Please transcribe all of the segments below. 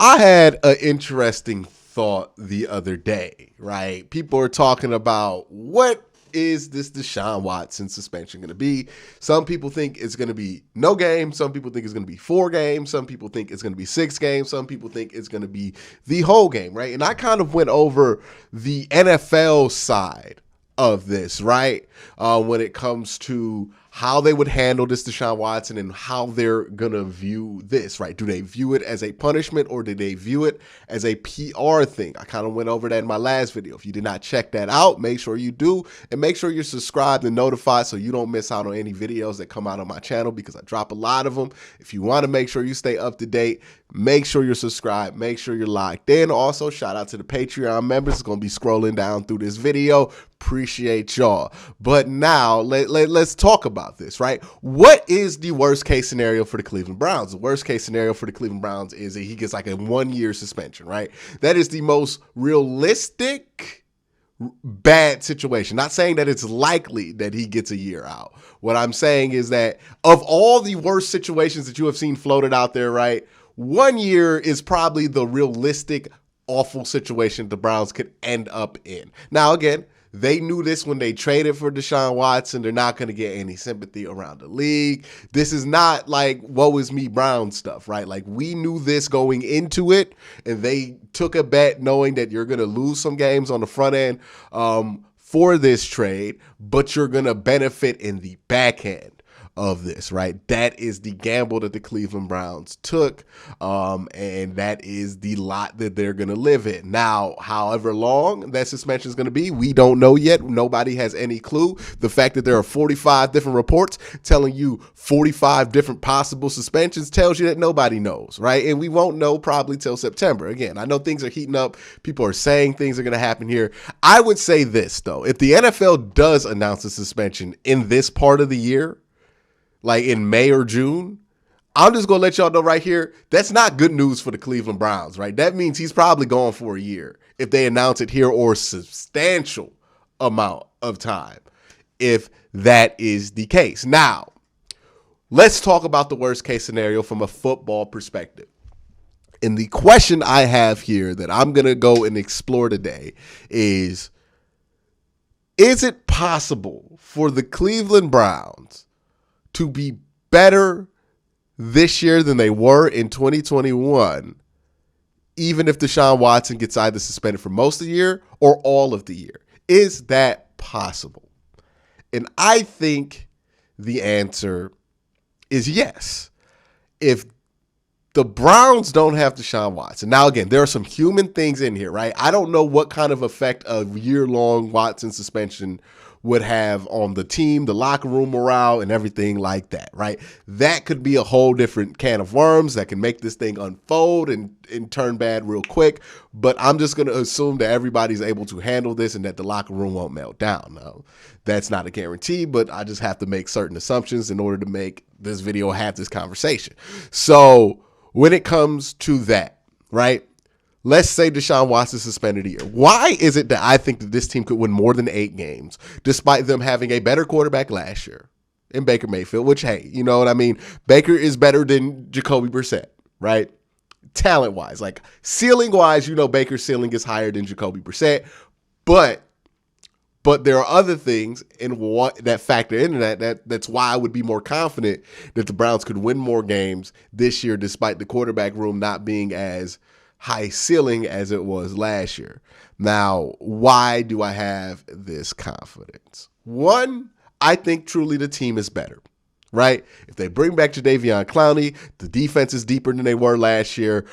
I had an interesting thought the other day, right? People are talking about what is this Deshaun Watson suspension going to be? Some people think it's going to be no game. Some people think it's going to be 4 games. Some people think it's going to be 6 games. Some people think it's going to be the whole game, right? And I kind of went over the NFL side of this, right? When it comes to how they would handle this Deshaun Watson and how they're going to view this, right? Do they view it as a punishment or do they view it as a PR thing? I kind of went over that in my last video. If you did not check that out, make sure you do, and make sure you're subscribed and notified so you don't miss out on any videos that come out on my channel, because I drop a lot of them. If you want to make sure you stay up to date, make sure you're subscribed, make sure you're locked in. Also, shout out to the Patreon members. It's going to be scrolling down through this video. Appreciate y'all. But now let's talk about this, right? What is the worst case scenario for the Cleveland Browns? The worst case scenario for the Cleveland Browns is that he gets like a 1-year suspension, right? That is the most realistic bad situation. Not saying that it's likely that he gets a year out. What I'm saying is that of all the worst situations that you have seen floated out there, right, 1 year is probably the realistic, awful situation the Browns could end up in. Now, again, they knew this when they traded for Deshaun Watson. They're not going to get any sympathy around the league. This is not like woe is me Brown stuff, right? Like, we knew this going into it, and they took a bet knowing that you're going to lose some games on the front end for this trade, but you're going to benefit in the back end of this, right? That is the gamble that the Cleveland Browns took, and that is the lot that they're going to live in. Now, however long that suspension is going to be, we don't know yet. Nobody has any clue. The fact that there are 45 different reports telling you 45 different possible suspensions tells you that nobody knows, right? And we won't know probably till September. Again, I know things are heating up. People are saying things are going to happen here. I would say this, though. If the NFL does announce a suspension in this part of the year, like in May or June, I'm just going to let y'all know right here, that's not good news for the Cleveland Browns, right? That means he's probably gone for a year if they announce it here, or a substantial amount of time if that is the case. Now, let's talk about the worst case scenario from a football perspective. And the question I have here that I'm going to go and explore today is it possible for the Cleveland Browns to be better this year than they were in 2021, even if Deshaun Watson gets either suspended for most of the year or all of the year? Is that possible? And I think the answer is yes. If the Browns don't have Deshaun Watson. Now, again, there are some human things in here, right? I don't know what kind of effect a year-long Watson suspension would have on the team, the locker room morale, and everything like that, right? That could be a whole different can of worms that can make this thing unfold and turn bad real quick. But I'm just going to assume that everybody's able to handle this and that the locker room won't melt down. Now, that's not a guarantee, but I just have to make certain assumptions in order to make this video have this conversation. So when it comes to that, right? Let's say Deshaun Watson suspended a year. Why is it that I think that this team could win more than 8 games, despite them having a better quarterback last year in Baker Mayfield, which, hey, you know what I mean? Baker is better than Jacoby Brissett, right? Talent-wise. Like, ceiling-wise, you know Baker's ceiling is higher than Jacoby Brissett, but there are other things in what that factor into that's why I would be more confident that the Browns could win more games this year, despite the quarterback room not being as high ceiling as it was last year. Now, why do I have this confidence? One, I think truly the team is better, right? If they bring back Jadeveon Clowney, the defense is deeper than they were last year.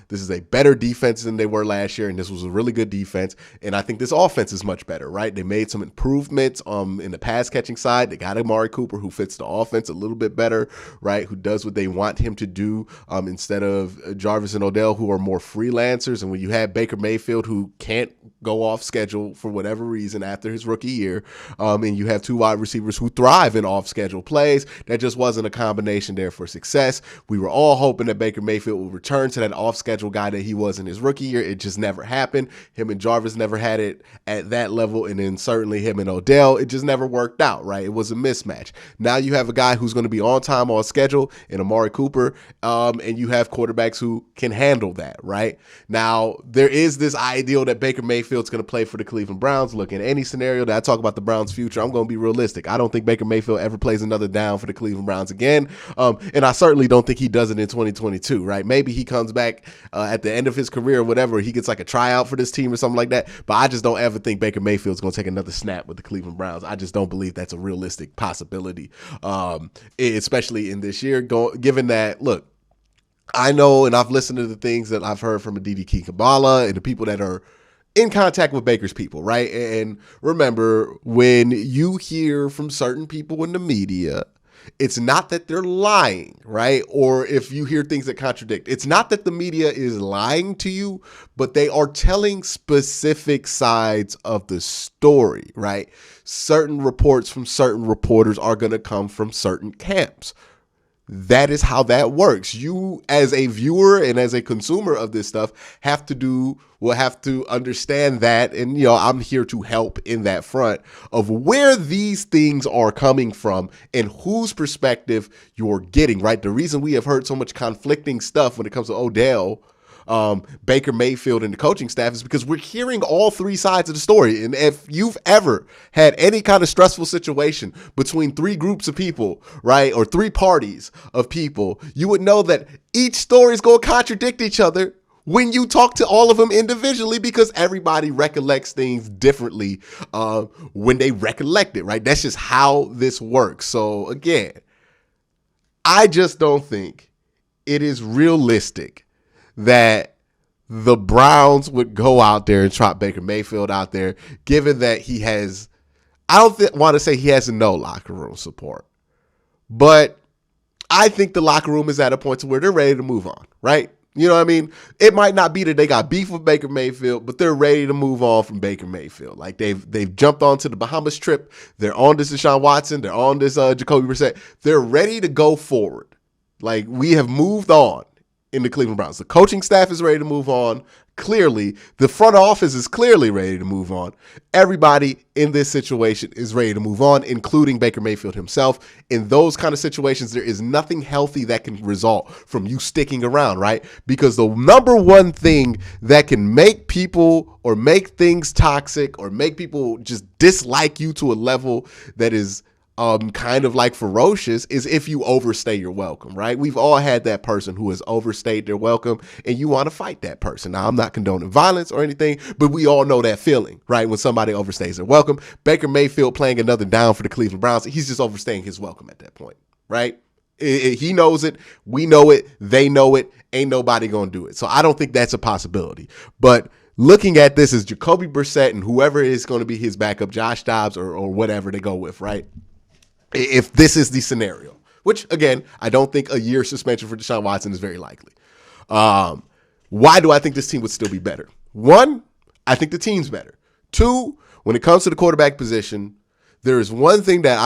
This is a better defense than they were last year, and this was a really good defense. And I think this offense is much better, right? They made some improvements in the pass-catching side. They got Amari Cooper, who fits the offense a little bit better, right? Who does what they want him to do instead of Jarvis and Odell, who are more freelancers. And when you have Baker Mayfield, who can't go off schedule for whatever reason after his rookie year, and you have two wide receivers who thrive in off schedule plays. That just wasn't a combination there for success. We were all hoping that Baker Mayfield would return to that off schedule guy that he was in his rookie year. It just never happened. Him and Jarvis never had it at that level, and then certainly him and Odell, it just never worked out, right? It was a mismatch. Now you have a guy who's going to be on time, on schedule in Amari Cooper, and you have quarterbacks who can handle that, right? Now, there is this ideal that Baker Mayfield's going to play for the Cleveland Browns. Look, in any scenario that I talk about the Browns' future, I'm going to be realistic. I don't think Baker Mayfield ever plays another down for the Cleveland Browns again, and I certainly don't think he does it in 2022, right? Maybe he comes back at the end of his career or whatever, he gets like a tryout for this team or something like that, but I just don't ever think Baker Mayfield's going to take another snap with the Cleveland Browns. I just don't believe that's a realistic possibility, especially in this year, given that, look, I know, and I've listened to the things that I've heard from Aditi Kabbalah and the people that are in contact with Baker's people, right? And remember, when you hear from certain people in the media, it's not that they're lying, right? Or if you hear things that contradict, it's not that the media is lying to you, but they are telling specific sides of the story, right? Certain reports from certain reporters are going to come from certain camps. That is how that works. You, as a viewer and as a consumer of this stuff, will have to understand that. And, I'm here to help in that front of where these things are coming from and whose perspective you're getting, right? The reason we have heard so much conflicting stuff when it comes to Odell, Baker Mayfield, and the coaching staff is because we're hearing all three sides of the story. And if you've ever had any kind of stressful situation between three groups of people, right, or three parties of people, you would know that each story is going to contradict each other when you talk to all of them individually, because everybody recollects things differently when they recollect it, right? That's just how this works. So again, I just don't think it is realistic that the Browns would go out there and trot Baker Mayfield out there, given that he has, I don't want to say he has no locker room support, but I think the locker room is at a point to where they're ready to move on, right? You know what I mean? It might not be that they got beef with Baker Mayfield, but they're ready to move on from Baker Mayfield. Like they've jumped onto the Bahamas trip. They're on this Deshaun Watson. They're on this Jacoby Brissett. They're ready to go forward. Like, we have moved on in the Cleveland Browns. The coaching staff is ready to move on. Clearly, the front office is clearly ready to move on. Everybody in this situation is ready to move on, including Baker Mayfield himself. In those kind of situations, there is nothing healthy that can result from you sticking around, right? Because the number one thing that can make people or make things toxic or make people just dislike you to a level that is kind of like ferocious is if you overstay your welcome, right? We've all had that person who has overstayed their welcome and you want to fight that person. Now, I'm not condoning violence or anything, but we all know that feeling, right? When somebody overstays their welcome. Baker Mayfield playing another down for the Cleveland Browns, he's just overstaying his welcome at that point, right? He knows it. We know it. They know it. Ain't nobody going to do it. So I don't think that's a possibility. But looking at this as Jacoby Brissett and whoever is going to be his backup, Josh Dobbs or whatever they go with, right? If this is the scenario, which, again, I don't think a year suspension for Deshaun Watson is very likely. Why do I think this team would still be better? One, I think the team's better. Two, when it comes to the quarterback position, there is one thing that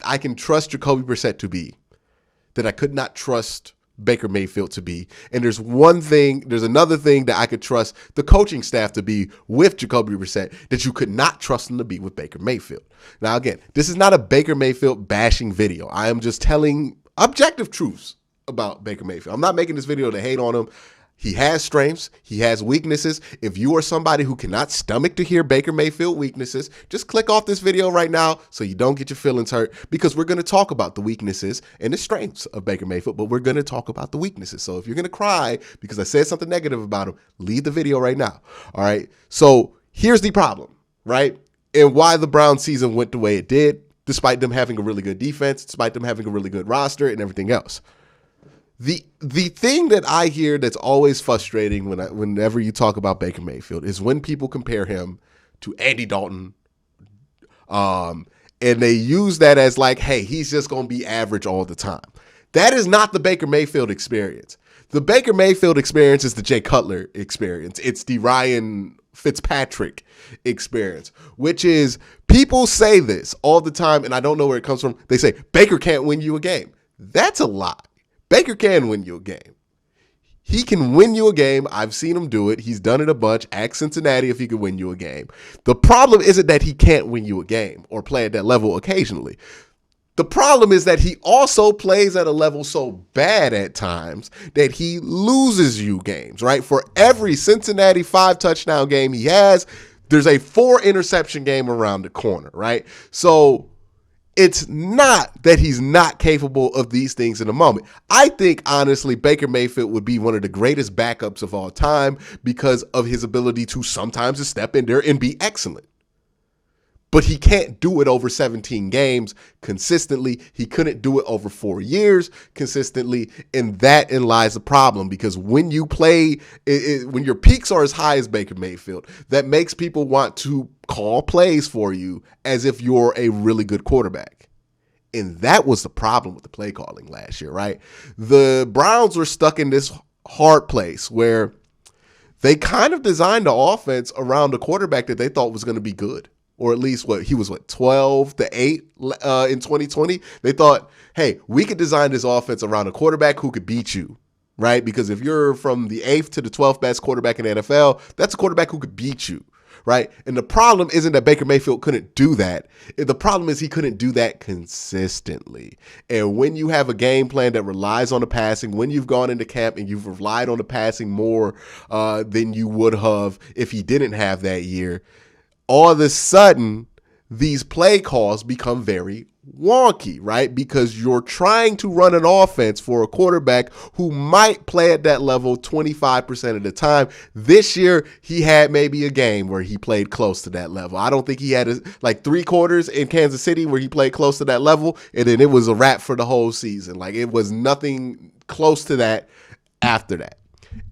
I can trust Jacoby Brissett to be that I could not trust Baker Mayfield to be. And there's another thing that I could trust the coaching staff to be with Jacoby Brissett that you could not trust them to be with Baker Mayfield. Now, again, this is not a Baker Mayfield bashing video. I am just telling objective truths about Baker Mayfield. I'm not making this video to hate on him. He has strengths. He has weaknesses. If you are somebody who cannot stomach to hear Baker Mayfield weaknesses, just click off this video right now so you don't get your feelings hurt, because we're going to talk about the weaknesses and the strengths of Baker Mayfield, but we're going to talk about the weaknesses. So if you're going to cry because I said something negative about him, leave the video right now. All right. So here's the problem, right? And why the Browns season went the way it did, despite them having a really good defense, despite them having a really good roster and everything else. The thing that I hear that's always frustrating whenever you talk about Baker Mayfield is when people compare him to Andy Dalton, and they use that as like, hey, he's just going to be average all the time. That is not the Baker Mayfield experience. The Baker Mayfield experience is the Jay Cutler experience. It's the Ryan Fitzpatrick experience, which is people say this all the time, and I don't know where it comes from. They say Baker can't win you a game. That's a lie. Baker can win you a game. He can win you a game. I've seen him do it. He's done it a bunch. Ask Cincinnati if he could win you a game. The problem isn't that he can't win you a game or play at that level occasionally. The problem is that he also plays at a level so bad at times that he loses you games, right? For every Cincinnati 5-touchdown game he has, there's a 4-interception game around the corner, right? So it's not that he's not capable of these things in a moment. I think, honestly, Baker Mayfield would be one of the greatest backups of all time because of his ability to sometimes just step in there and be excellent. But he can't do it over 17 games consistently. He couldn't do it over 4 years consistently. And therein lies the problem, because when you play, when your peaks are as high as Baker Mayfield, that makes people want to call plays for you as if you're a really good quarterback. And that was the problem with the play calling last year, right? The Browns were stuck in this hard place where they kind of designed the offense around a quarterback that they thought was going to be good. Or at least 12-8 in 2020. They thought, hey, we could design this offense around a quarterback who could beat you, right? Because if you're from the 8th to the 12th best quarterback in the NFL, that's a quarterback who could beat you, right? And the problem isn't that Baker Mayfield couldn't do that. The problem is he couldn't do that consistently. And when you have a game plan that relies on the passing, when you've gone into camp and you've relied on the passing more than you would have if he didn't have that year, all of a sudden, these play calls become very wonky, right? Because you're trying to run an offense for a quarterback who might play at that level 25% of the time. This year, he had maybe a game where he played close to that level. I don't think he had like 3 quarters in Kansas City where he played close to that level, and then it was a wrap for the whole season. Like, it was nothing close to that after that.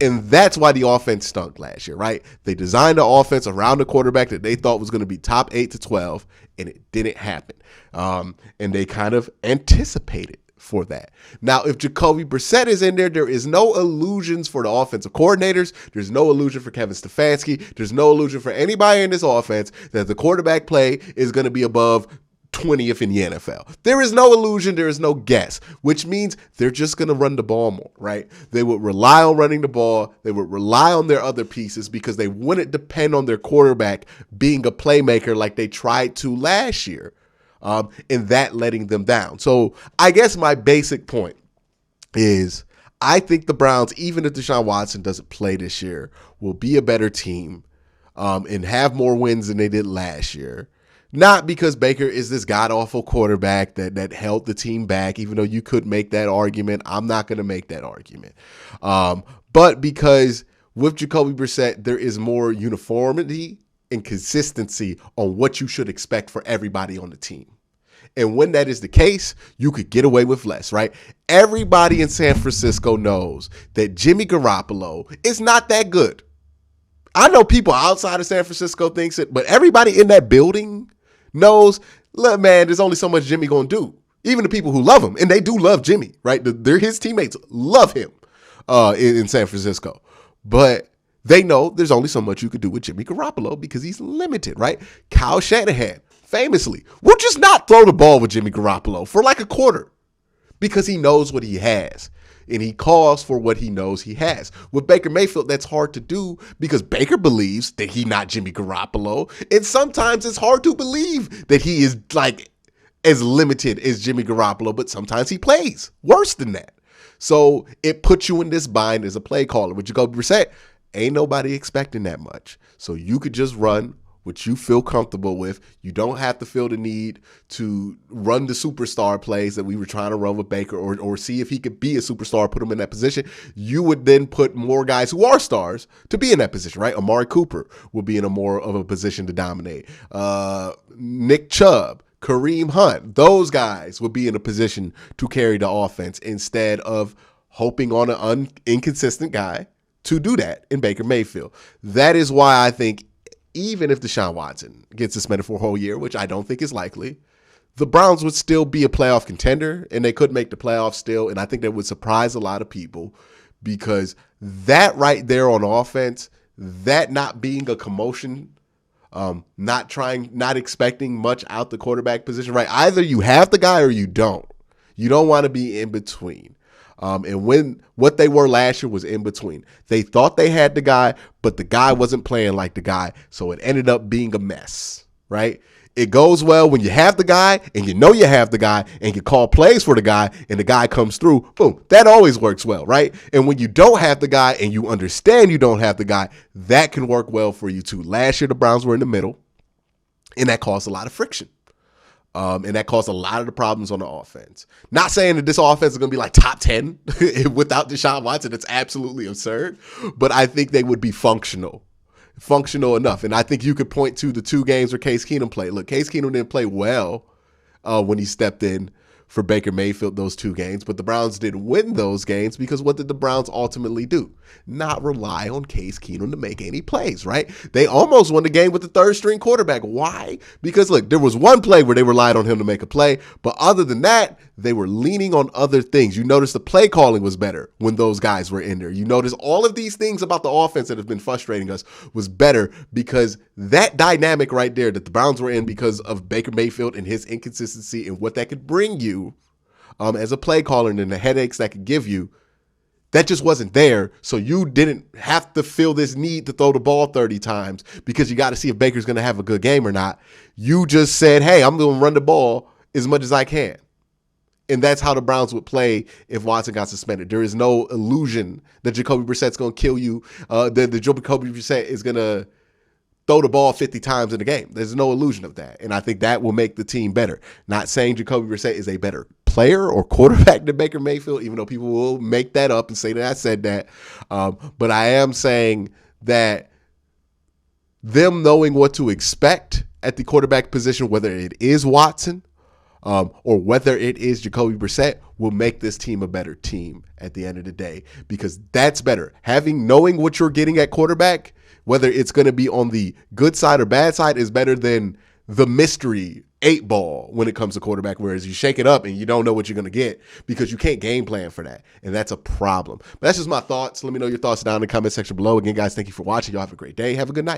And that's why the offense stunk last year, right? They designed the offense around the quarterback that they thought was going to be top 8 to 12, and it didn't happen. And they kind of anticipated for that. Now, if Jacoby Brissett is in there, there is no illusions for the offensive coordinators. There's no illusion for Kevin Stefanski. There's no illusion for anybody in this offense that the quarterback play is going to be above 20th in the NFL. There is no illusion. There is no guess, which means they're just going to run the ball more, right? They would rely on running the ball. They would rely on their other pieces because they wouldn't depend on their quarterback being a playmaker like they tried to last year, and that letting them down. So I guess my basic point is I think the Browns, even if Deshaun Watson doesn't play this year, will be a better team and have more wins than they did last year. Not because Baker is this god-awful quarterback that held the team back, even though you could make that argument. I'm not going to make that argument. But because with Jacoby Brissett, there is more uniformity and consistency on what you should expect for everybody on the team. And when that is the case, you could get away with less, right? Everybody in San Francisco knows that Jimmy Garoppolo is not that good. I know people outside of San Francisco thinks it, but everybody in that building knows, look, man, there's only so much Jimmy going to do. Even the people who love him, and they do love Jimmy, right? They're his teammates love him in San Francisco. But they know there's only so much you could do with Jimmy Garoppolo because he's limited, right? Kyle Shanahan, famously, will just not throw the ball with Jimmy Garoppolo for like a quarter because he knows what he has. And he calls for what he knows he has. With Baker Mayfield, that's hard to do because Baker believes that he's not Jimmy Garoppolo. And sometimes it's hard to believe that he is like as limited as Jimmy Garoppolo, but sometimes he plays worse than that. So it puts you in this bind as a play caller. With Jacoby Brissett, ain't nobody expecting that much. So you could just run what you feel comfortable with. You don't have to feel the need to run the superstar plays that we were trying to run with Baker or see if he could be a superstar, put him in that position. You would then put more guys who are stars to be in that position, right? Amari Cooper will be in a more of a position to dominate. Nick Chubb, Kareem Hunt, those guys will be in a position to carry the offense instead of hoping on an inconsistent guy to do that in Baker Mayfield. That is why I think even if Deshaun Watson gets suspended for a whole year, which I don't think is likely, the Browns would still be a playoff contender and they could make the playoffs still. And I think that would surprise a lot of people because that right there on offense, that not being a commotion, not expecting much out the quarterback position, right? Either you have the guy or you don't. You don't want to be in between. And when what they were last year was in between. They thought they had the guy, but the guy wasn't playing like the guy. So it ended up being a mess, right? It goes well when you have the guy and you know you have the guy and you call plays for the guy and the guy comes through. Boom. That always works well, right? And when you don't have the guy and you understand you don't have the guy, that can work well for you too. Last year, the Browns were in the middle and that caused a lot of friction. And that caused a lot of the problems on the offense. Not saying that this offense is going to be like top 10 without Deshaun Watson. It's absolutely absurd. But I think they would be functional enough. And I think you could point to the 2 games where Case Keenum played. Look, Case Keenum didn't play well when he stepped in for Baker Mayfield those 2 games, but the Browns did win those games because what did the Browns ultimately do? Not rely on Case Keenum to make any plays, right? They almost won the game with the 3rd-string quarterback. Why? Because, look, there was one play where they relied on him to make a play, but other than that, they were leaning on other things. You notice the play calling was better when those guys were in there. You notice all of these things about the offense that have been frustrating us was better because that dynamic right there that the Browns were in because of Baker Mayfield and his inconsistency and what that could bring you as a play caller and the headaches that could give you, that just wasn't there. So you didn't have to feel this need to throw the ball 30 times because you got to see if Baker's going to have a good game or not. You just said, hey, I'm going to run the ball as much as I can. And that's how the Browns would play if Watson got suspended. There is no illusion that Jacoby Brissett's going to kill you, that Jacoby Brissett is going to throw the ball 50 times in the game. There's no illusion of that. And I think that will make the team better. Not saying Jacoby Brissett is a better player or quarterback than Baker Mayfield, even though people will make that up and say that I said that. But I am saying that them knowing what to expect at the quarterback position, whether it is Watson or whether it is Jacoby Brissett, will make this team a better team at the end of the day, because that's better. Knowing what you're getting at quarterback, whether it's going to be on the good side or bad side, is better than the mystery 8-ball when it comes to quarterback, whereas you shake it up and you don't know what you're going to get because you can't game plan for that. And that's a problem. But that's just my thoughts. Let me know your thoughts down in the comment section below. Again, guys, thank you for watching. Y'all have a great day. Have a good night.